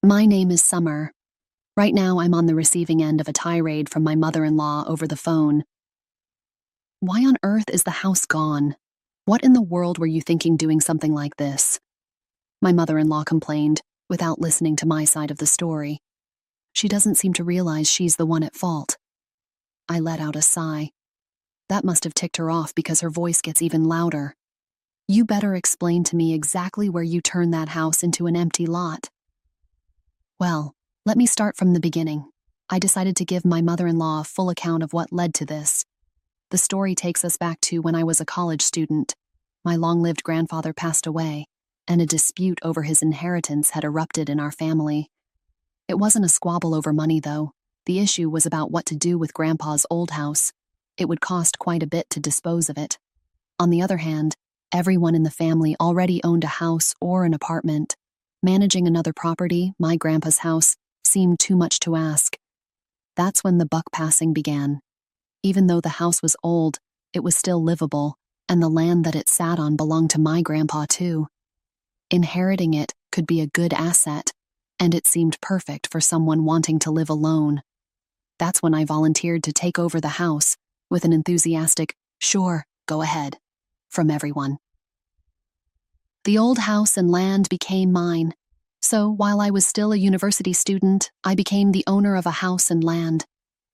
My name is Summer. Right now, I'm on the receiving end of a tirade from my mother-in-law over the phone. Why on earth is the house gone? What in the world were you thinking doing something like this? My mother-in-law complained, without listening to my side of the story. She doesn't seem to realize she's the one at fault. I let out a sigh. That must have ticked her off because her voice gets even louder. You better explain to me exactly where you turned that house into an empty lot. Well, let me start from the beginning. I decided to give my mother-in-law a full account of what led to this. The story takes us back to when I was a college student. My long-lived grandfather passed away, and a dispute over his inheritance had erupted in our family. It wasn't a squabble over money, though. The issue was about what to do with Grandpa's old house. It would cost quite a bit to dispose of it. On the other hand, everyone in the family already owned a house or an apartment. Managing another property, my grandpa's house, seemed too much to ask. That's when the buck passing began. Even though the house was old, it was still livable, and the land that it sat on belonged to my grandpa too. Inheriting it could be a good asset, and it seemed perfect for someone wanting to live alone. That's when I volunteered to take over the house, with an enthusiastic, "Sure, go ahead," from everyone. The old house and land became mine. So while I was still a university student, I became the owner of a house and land.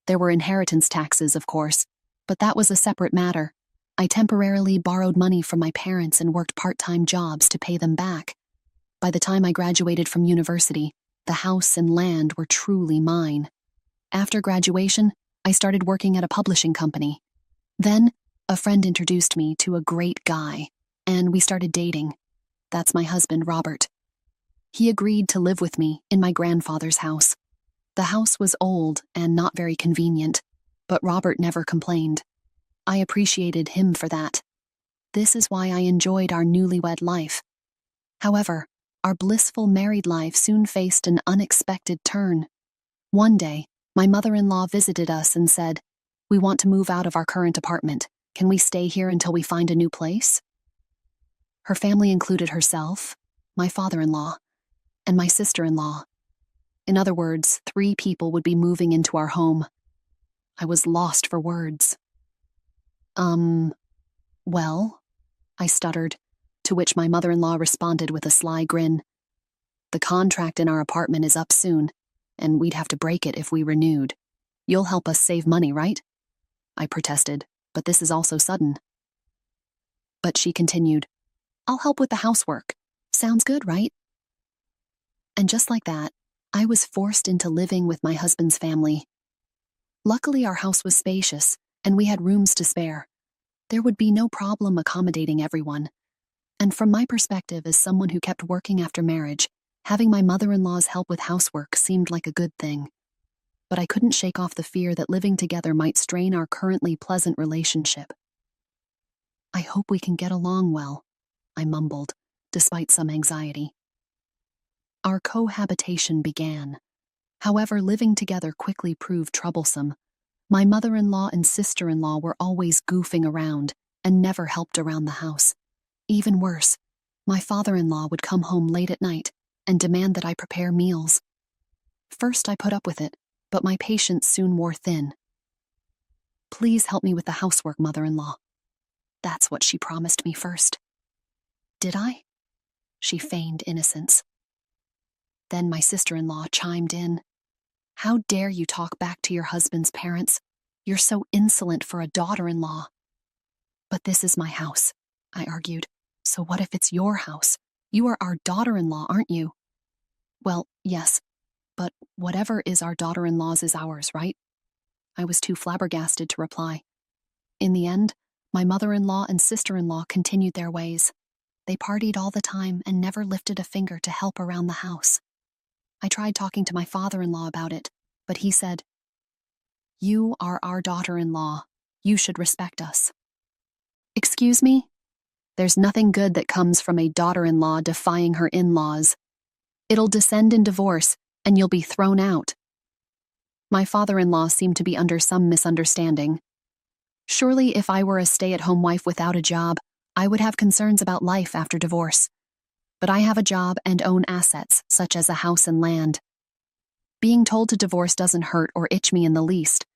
There were inheritance taxes, of course, but that was a separate matter. I temporarily borrowed money from my parents and worked part-time jobs to pay them back. By the time I graduated from university, the house and land were truly mine. After graduation, I started working at a publishing company. Then, a friend introduced me to a great guy, and we started dating. That's my husband, Robert. He agreed to live with me in my grandfather's house. The house was old and not very convenient, but Robert never complained. I appreciated him for that. This is why I enjoyed our newlywed life. However, our blissful married life soon faced an unexpected turn. One day, my mother-in-law visited us and said, "We want to move out of our current apartment. Can we stay here until we find a new place?" Her family included herself, my father-in-law, and my sister-in-law. In other words, 3 people would be moving into our home. I was lost for words. Well, I stuttered, to which my mother-in-law responded with a sly grin. "The contract in our apartment is up soon, and we'd have to break it if we renewed. You'll help us save money, right?" I protested, but this is also sudden. But she continued, "I'll help with the housework. Sounds good, right?" And just like that, I was forced into living with my husband's family. Luckily, our house was spacious, and we had rooms to spare. There would be no problem accommodating everyone. And from my perspective as someone who kept working after marriage, having my mother-in-law's help with housework seemed like a good thing. But I couldn't shake off the fear that living together might strain our currently pleasant relationship. "I hope we can get along well," I mumbled, despite some anxiety. Our cohabitation began. However, living together quickly proved troublesome. My mother-in-law and sister-in-law were always goofing around and never helped around the house. Even worse, my father-in-law would come home late at night and demand that I prepare meals. First, I put up with it, but my patience soon wore thin. "Please help me with the housework, mother-in-law." That's what she promised me first. Did I? She feigned innocence. Then my sister-in-law chimed in. "How dare you talk back to your husband's parents? You're so insolent for a daughter-in-law." "But this is my house," I argued. "So what if it's your house? You are our daughter-in-law, aren't you?" "Well, yes, but whatever is our daughter-in-law's is ours, right?" I was too flabbergasted to reply. In the end, my mother-in-law and sister-in-law continued their ways. They partied all the time and never lifted a finger to help around the house. I tried talking to my father-in-law about it, but he said, "You are our daughter-in-law. You should respect us." Excuse me? There's nothing good that comes from a daughter-in-law defying her in-laws. It'll descend in divorce, and you'll be thrown out. My father-in-law seemed to be under some misunderstanding. Surely if I were a stay-at-home wife without a job, I would have concerns about life after divorce. but I have a job and own assets, such as a house and land. Being told to divorce doesn't hurt or itch me in the least.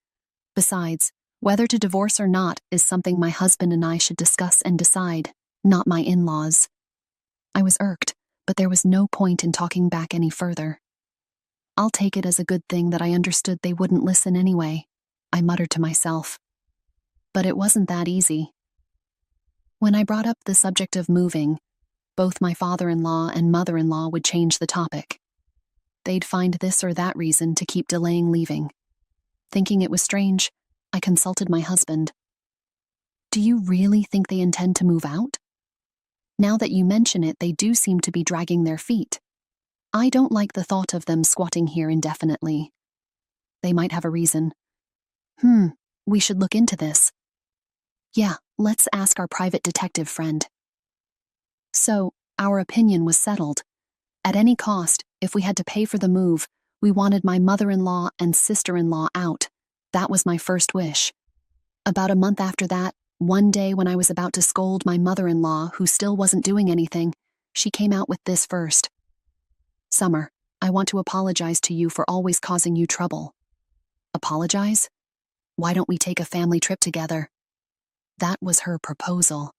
Besides, whether to divorce or not is something my husband and I should discuss and decide, not my in-laws. I was irked, but there was no point in talking back any further. I'll take it as a good thing that I understood they wouldn't listen anyway, I muttered to myself. But it wasn't that easy. When I brought up the subject of moving, both my father-in-law and mother-in-law would change the topic. They'd find this or that reason to keep delaying leaving. Thinking it was strange, I consulted my husband. Do you really think they intend to move out? Now that you mention it, they do seem to be dragging their feet. I don't like the thought of them squatting here indefinitely. They might have a reason. We should look into this. Yeah, let's ask our private detective friend. So, our opinion was settled. At any cost, if we had to pay for the move, we wanted my mother-in-law and sister-in-law out. That was my first wish. About a month after that, one day when I was about to scold my mother-in-law, who still wasn't doing anything, she came out with this first. Summer, I want to apologize to you for always causing you trouble. Apologize? Why don't we take a family trip together? That was her proposal.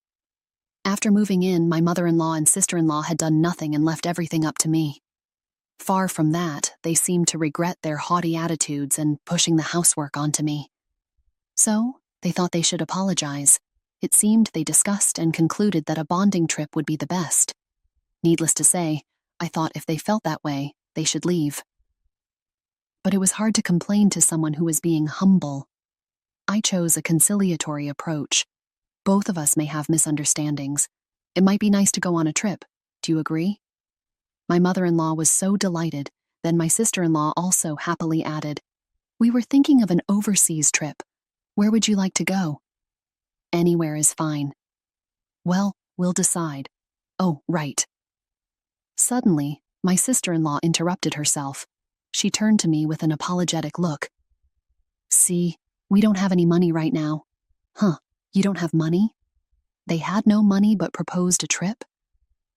After moving in, my mother-in-law and sister-in-law had done nothing and left everything up to me. Far from that, they seemed to regret their haughty attitudes and pushing the housework onto me. So, they thought they should apologize. It seemed they discussed and concluded that a bonding trip would be the best. Needless to say, I thought if they felt that way, they should leave. But it was hard to complain to someone who was being humble. I chose a conciliatory approach. Both of us may have misunderstandings. It might be nice to go on a trip. Do you agree? My mother-in-law was so delighted, then my sister-in-law also happily added, We were thinking of an overseas trip. Where would you like to go? Anywhere is fine. Well, we'll decide. Oh, right. Suddenly, my sister-in-law interrupted herself. She turned to me with an apologetic look. See, we don't have any money right now. Huh, you don't have money? They had no money but proposed a trip?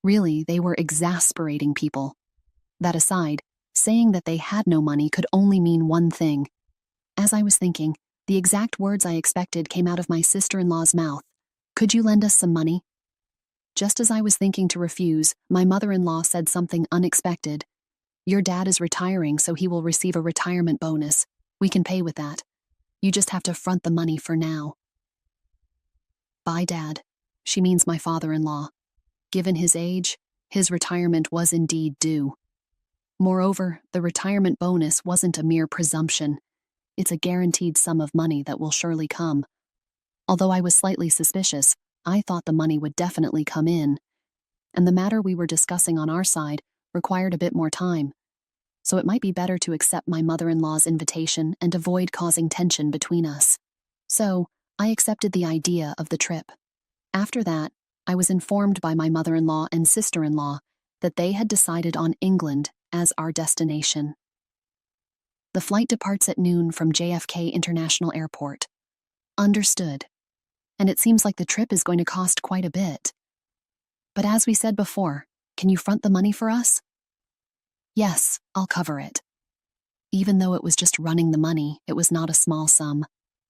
Really, they were exasperating people. That aside, saying that they had no money could only mean one thing. As I was thinking, the exact words I expected came out of my sister-in-law's mouth. Could you lend us some money? Just as I was thinking to refuse, my mother-in-law said something unexpected. Your dad is retiring, so he will receive a retirement bonus. We can pay with that. You just have to front the money for now. Bye, Dad. She means my father-in-law. Given his age, his retirement was indeed due. Moreover, the retirement bonus wasn't a mere presumption. It's a guaranteed sum of money that will surely come. Although I was slightly suspicious, I thought the money would definitely come in. And the matter we were discussing on our side required a bit more time. So it might be better to accept my mother-in-law's invitation and avoid causing tension between us. So, I accepted the idea of the trip. After that, I was informed by my mother-in-law and sister-in-law that they had decided on England as our destination. The flight departs at noon from JFK International Airport. Understood. And it seems like the trip is going to cost quite a bit. But as we said before, can you front the money for us? Yes, I'll cover it. Even though it was just running the money, it was not a small sum.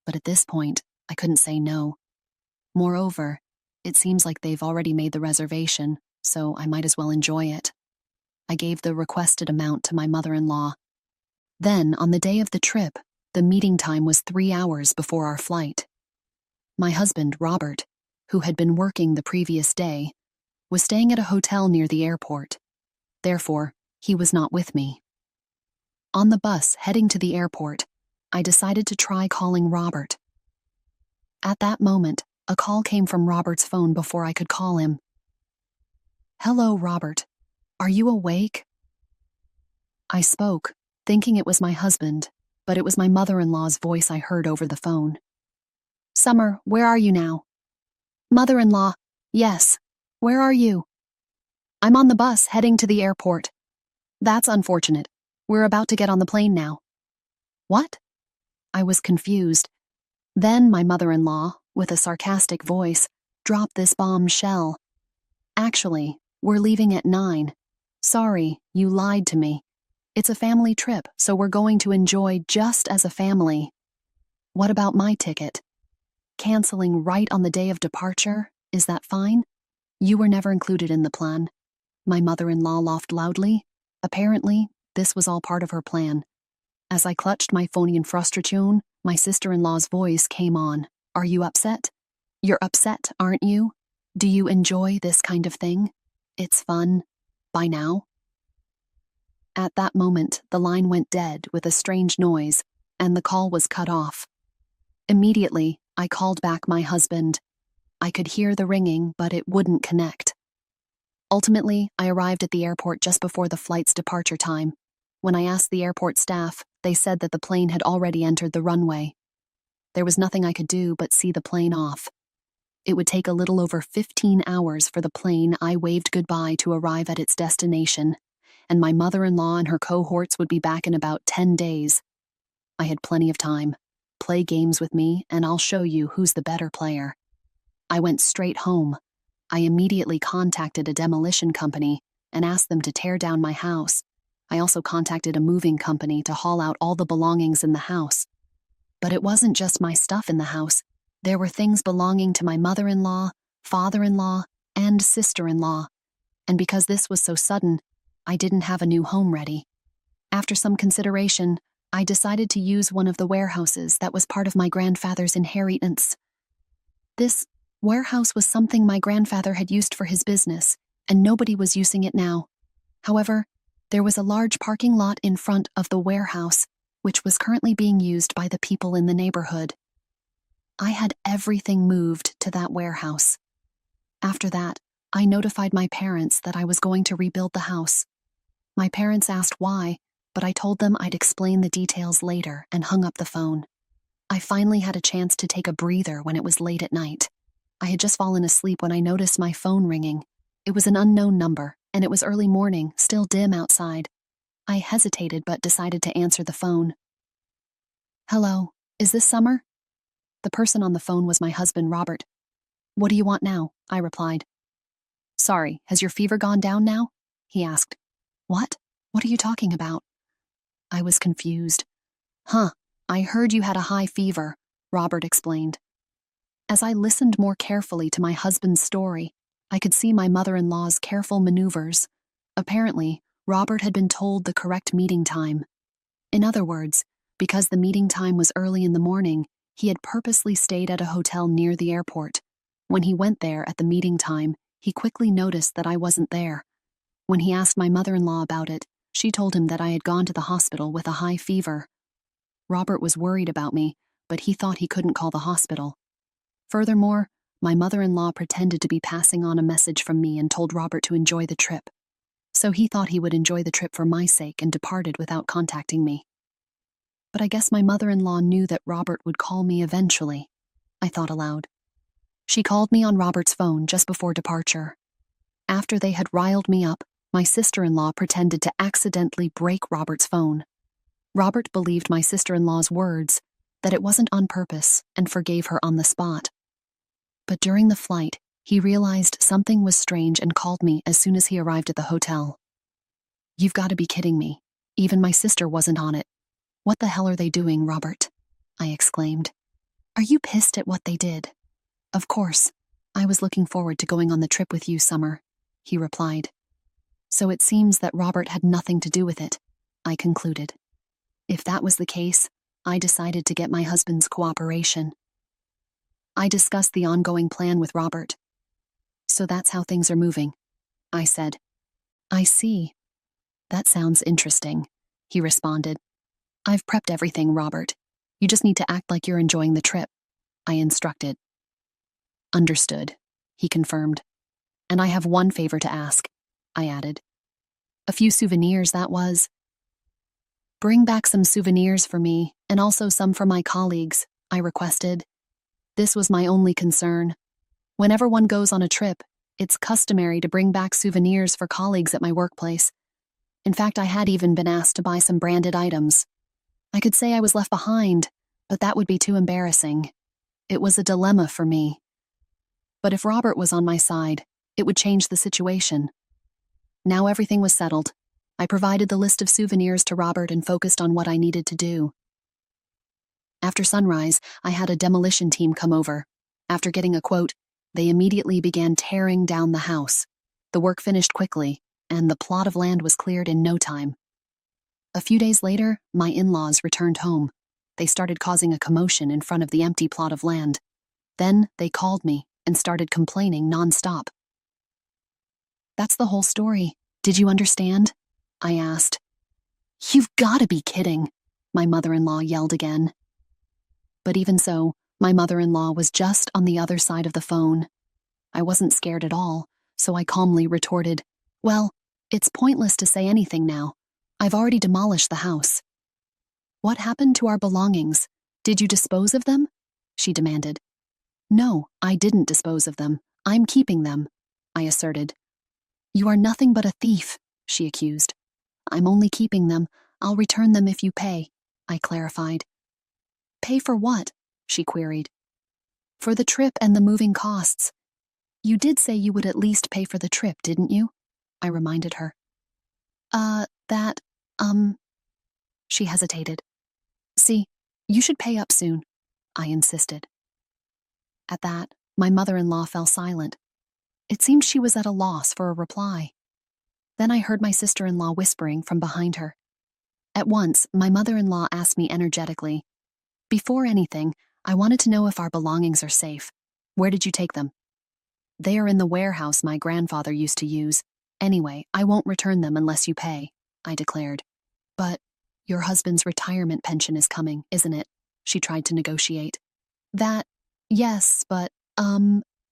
But at this point, I couldn't say no. Moreover, it seems like they've already made the reservation, so I might as well enjoy it. I gave the requested amount to my mother-in-law. Then, on the day of the trip, the meeting time was 3 hours before our flight. My husband, Robert, who had been working the previous day, was staying at a hotel near the airport. Therefore, he was not with me. On the bus heading to the airport, I decided to try calling Robert. At that moment, a call came from Robert's phone before I could call him. Hello, Robert. Are you awake? I spoke, thinking it was my husband, but it was my mother-in-law's voice I heard over the phone. Summer, where are you now? Mother-in-law, yes. Where are you? I'm on the bus heading to the airport. That's unfortunate. We're about to get on the plane now. What? I was confused. Then my mother-in-law, with a sarcastic voice, dropped this bombshell. Actually, We're leaving at 9. Sorry, you lied to me. It's a family trip, so we're going to enjoy just as a family. What about my ticket? Canceling right on the day of departure? Is that fine? You were never included in the plan. My mother-in-law laughed loudly. Apparently, this was all part of her plan. As I clutched my phone in frustration, my sister-in-law's voice came on. Are you upset? You're upset, aren't you? Do you enjoy this kind of thing? It's fun. By now? At that moment, the line went dead with a strange noise, and the call was cut off. Immediately, I called back my husband. I could hear the ringing, but it wouldn't connect. Ultimately, I arrived at the airport just before the flight's departure time. When I asked the airport staff, they said that the plane had already entered the runway. There was nothing I could do but see the plane off. It would take a little over 15 hours for the plane I waved goodbye to arrive at its destination, and my mother-in-law and her cohorts would be back in about 10 days. I had plenty of time. Play games with me, and I'll show you who's the better player. I went straight home. I immediately contacted a demolition company and asked them to tear down my house. I also contacted a moving company to haul out all the belongings in the house. But it wasn't just my stuff in the house. There were things belonging to my mother-in-law, father-in-law, and sister-in-law. And because this was so sudden, I didn't have a new home ready. After some consideration, I decided to use one of the warehouses that was part of my grandfather's inheritance. This warehouse was something my grandfather had used for his business, and nobody was using it now. However, there was a large parking lot in front of the warehouse, which was currently being used by the people in the neighborhood. I had everything moved to that warehouse. After that, I notified my parents that I was going to rebuild the house. My parents asked why, but I told them I'd explain the details later and hung up the phone. I finally had a chance to take a breather when it was late at night. I had just fallen asleep when I noticed my phone ringing. It was an unknown number, and it was early morning, still dim outside. I hesitated but decided to answer the phone. Hello, is this Summer? The person on the phone was my husband, Robert. What do you want now? I replied. Sorry, has your fever gone down now? He asked. What? What are you talking about? I was confused. I heard you had a high fever, Robert explained. As I listened more carefully to my husband's story, I could see my mother-in-law's careful maneuvers. Apparently, Robert had been told the correct meeting time. In other words, because the meeting time was early in the morning, he had purposely stayed at a hotel near the airport. When he went there at the meeting time, he quickly noticed that I wasn't there. When he asked my mother-in-law about it, she told him that I had gone to the hospital with a high fever. Robert was worried about me, but he thought he couldn't call the hospital. Furthermore, my mother-in-law pretended to be passing on a message from me and told Robert to enjoy the trip. So he thought he would enjoy the trip for my sake and departed without contacting me. But I guess my mother-in-law knew that Robert would call me eventually. I thought aloud. She called me on Robert's phone just before departure. After they had riled me up, my sister-in-law pretended to accidentally break Robert's phone. Robert believed my sister-in-law's words, that it wasn't on purpose, and forgave her on the spot. But during the flight, he realized something was strange and called me as soon as he arrived at the hotel. You've got to be kidding me. Even my sister wasn't on it. What the hell are they doing, Robert? I exclaimed. Are you pissed at what they did? Of course. I was looking forward to going on the trip with you, Summer, he replied. So it seems that Robert had nothing to do with it, I concluded. If that was the case, I decided to get my husband's cooperation. I discussed the ongoing plan with Robert. So that's how things are moving, I said. I see. That sounds interesting, he responded. I've prepped everything, Robert. You just need to act like you're enjoying the trip, I instructed. Understood, he confirmed. And I have one favor to ask, I added. A few souvenirs, that was. Bring back some souvenirs for me, and also some for my colleagues, I requested. This was my only concern. Whenever one goes on a trip, it's customary to bring back souvenirs for colleagues at my workplace. In fact, I had even been asked to buy some branded items. I could say I was left behind, but that would be too embarrassing. It was a dilemma for me. But if Robert was on my side, it would change the situation. Now everything was settled. I provided the list of souvenirs to Robert and focused on what I needed to do. After sunrise, I had a demolition team come over. After getting a quote, they immediately began tearing down the house. The work finished quickly, and the plot of land was cleared in no time. A few days later, my in-laws returned home. They started causing a commotion in front of the empty plot of land. Then they called me and started complaining nonstop. That's the whole story. Did you understand? I asked. You've got to be kidding, my mother-in-law yelled again. But even so, my mother-in-law was just on the other side of the phone. I wasn't scared at all, so I calmly retorted, well, it's pointless to say anything now. I've already demolished the house. What happened to our belongings? Did you dispose of them? She demanded. No, I didn't dispose of them. I'm keeping them, I asserted. You are nothing but a thief, she accused. I'm only keeping them. I'll return them if you pay, I clarified. Pay for what? She queried. For the trip and the moving costs. You did say you would at least pay for the trip, didn't you? I reminded her. She hesitated. See, you should pay up soon, I insisted. At that, my mother-in-law fell silent. It seemed she was at a loss for a reply. Then I heard my sister-in-law whispering from behind her. At once, my mother-in-law asked me energetically, before anything, I wanted to know if our belongings are safe. Where did you take them? They are in the warehouse my grandfather used to use. Anyway, I won't return them unless you pay, I declared. But your husband's retirement pension is coming, isn't it? She tried to negotiate. That, yes, but,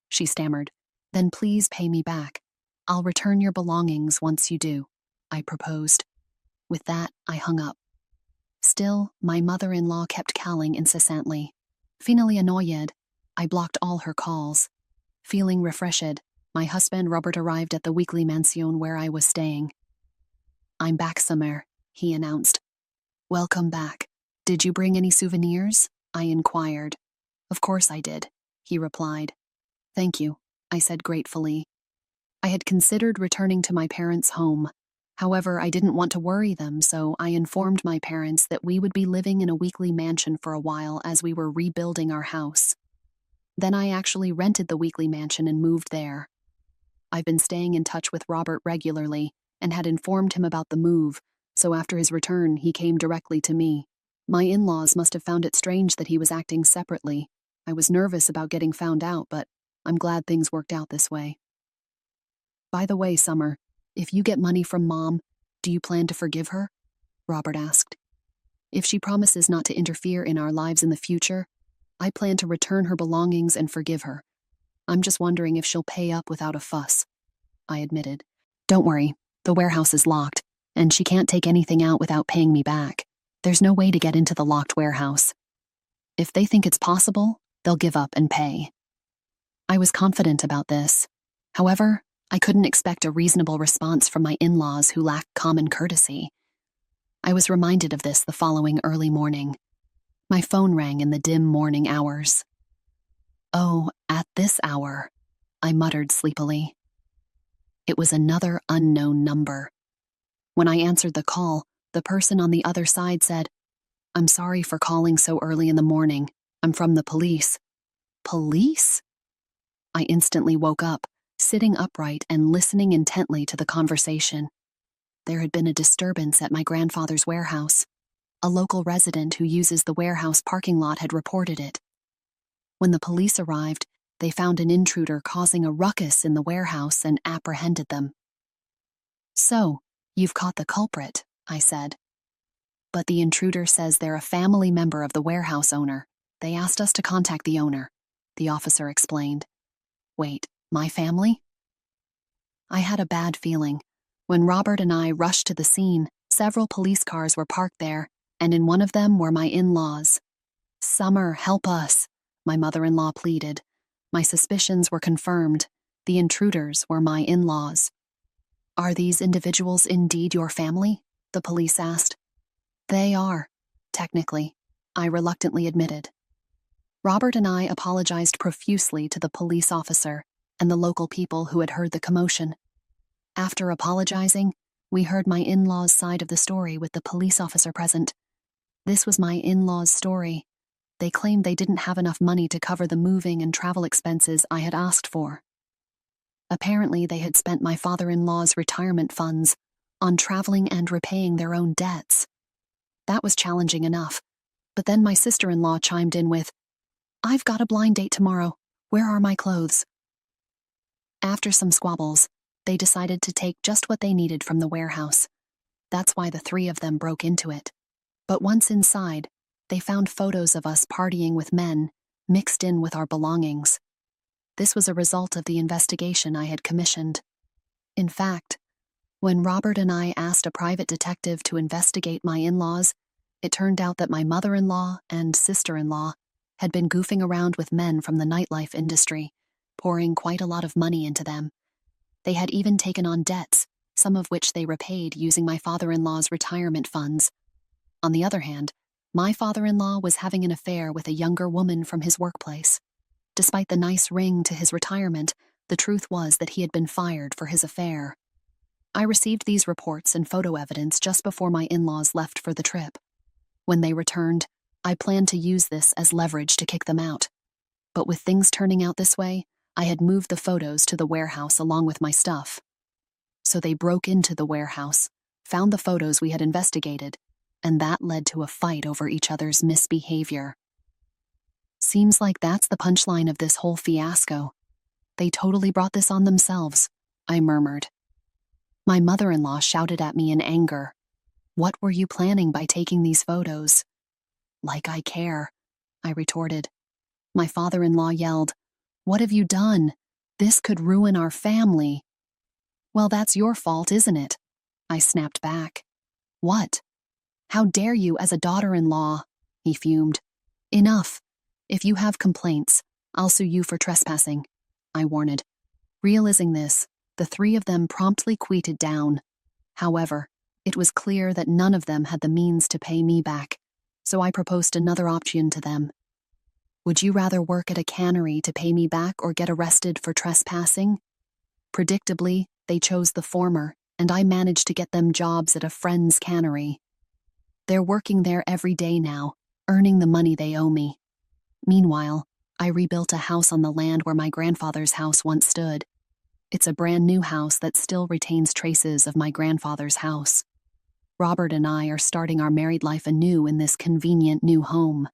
she stammered. Then please pay me back. I'll return your belongings once you do, I proposed. With that, I hung up. Still, my mother-in-law kept calling incessantly. Finally annoyed, I blocked all her calls. Feeling refreshed, my husband Robert arrived at the weekly mansion where I was staying. I'm back, Summer, he announced. Welcome back. Did you bring any souvenirs? I inquired. Of course I did, he replied. Thank you, I said gratefully. I had considered returning to my parents' home. However, I didn't want to worry them, so I informed my parents that we would be living in a weekly mansion for a while as we were rebuilding our house. Then I actually rented the weekly mansion and moved there. I've been staying in touch with Robert regularly and had informed him about the move, so after his return, he came directly to me. My in-laws must have found it strange that he was acting separately. I was nervous about getting found out, but I'm glad things worked out this way. By the way, Summer, if you get money from Mom, do you plan to forgive her? Robert asked. If she promises not to interfere in our lives in the future, I plan to return her belongings and forgive her. I'm just wondering if she'll pay up without a fuss, I admitted. Don't worry, the warehouse is locked, and she can't take anything out without paying me back. There's no way to get into the locked warehouse. If they think it's possible, they'll give up and pay. I was confident about this. However, I couldn't expect a reasonable response from my in-laws who lacked common courtesy. I was reminded of this the following early morning. My phone rang in the dim morning hours. Oh, at this hour, I muttered sleepily. It was another unknown number. When I answered the call, the person on the other side said, I'm sorry for calling so early in the morning. I'm from the police. Police? I instantly woke up, sitting upright and listening intently to the conversation. There had been a disturbance at my grandfather's warehouse. A local resident who uses the warehouse parking lot had reported it. When the police arrived, they found an intruder causing a ruckus in the warehouse and apprehended them. So, you've caught the culprit, I said. But the intruder says they're a family member of the warehouse owner. They asked us to contact the owner, the officer explained. Wait, my family? I had a bad feeling. When Robert and I rushed to the scene, several police cars were parked there, and in one of them were my in-laws. Summer, help us, my mother-in-law pleaded. My suspicions were confirmed. The intruders were my in-laws. Are these individuals indeed your family? The police asked. They are, technically, I reluctantly admitted. Robert and I apologized profusely to the police officer and the local people who had heard the commotion. After apologizing, we heard my in-laws' side of the story with the police officer present. This was my in-laws' story. They claimed they didn't have enough money to cover the moving and travel expenses I had asked for. Apparently, they had spent my father-in-law's retirement funds on traveling and repaying their own debts. That was challenging enough, but then my sister-in-law chimed in with, "I've got a blind date tomorrow. Where are my clothes?" After some squabbles, they decided to take just what they needed from the warehouse. That's why the three of them broke into it. But once inside, they found photos of us partying with men, mixed in with our belongings. This was a result of the investigation I had commissioned. In fact, when Robert and I asked a private detective to investigate my in-laws, it turned out that my mother-in-law and sister-in-law had been goofing around with men from the nightlife industry, pouring quite a lot of money into them. They had even taken on debts, some of which they repaid using my father-in-law's retirement funds. On the other hand, my father-in-law was having an affair with a younger woman from his workplace. Despite the nice ring to his retirement, the truth was that he had been fired for his affair. I received these reports and photo evidence just before my in-laws left for the trip. When they returned, I planned to use this as leverage to kick them out. But with things turning out this way, I had moved the photos to the warehouse along with my stuff. So they broke into the warehouse, found the photos we had investigated, and that led to a fight over each other's misbehavior. Seems like that's the punchline of this whole fiasco. They totally brought this on themselves, I murmured. My mother-in-law shouted at me in anger. What were you planning by taking these photos? Like I care, I retorted. My father-in-law yelled, "What have you done? This could ruin our family." "Well, that's your fault, isn't it?" I snapped back. "What? How dare you as a daughter-in-law?" he fumed. "Enough. If you have complaints, I'll sue you for trespassing," I warned. Realizing this, the three of them promptly quieted down. However, it was clear that none of them had the means to pay me back, so I proposed another option to them. "Would you rather work at a cannery to pay me back or get arrested for trespassing?" Predictably, they chose the former, and I managed to get them jobs at a friend's cannery. They're working there every day now, earning the money they owe me. Meanwhile, I rebuilt a house on the land where my grandfather's house once stood. It's a brand new house that still retains traces of my grandfather's house. Robert and I are starting our married life anew in this convenient new home.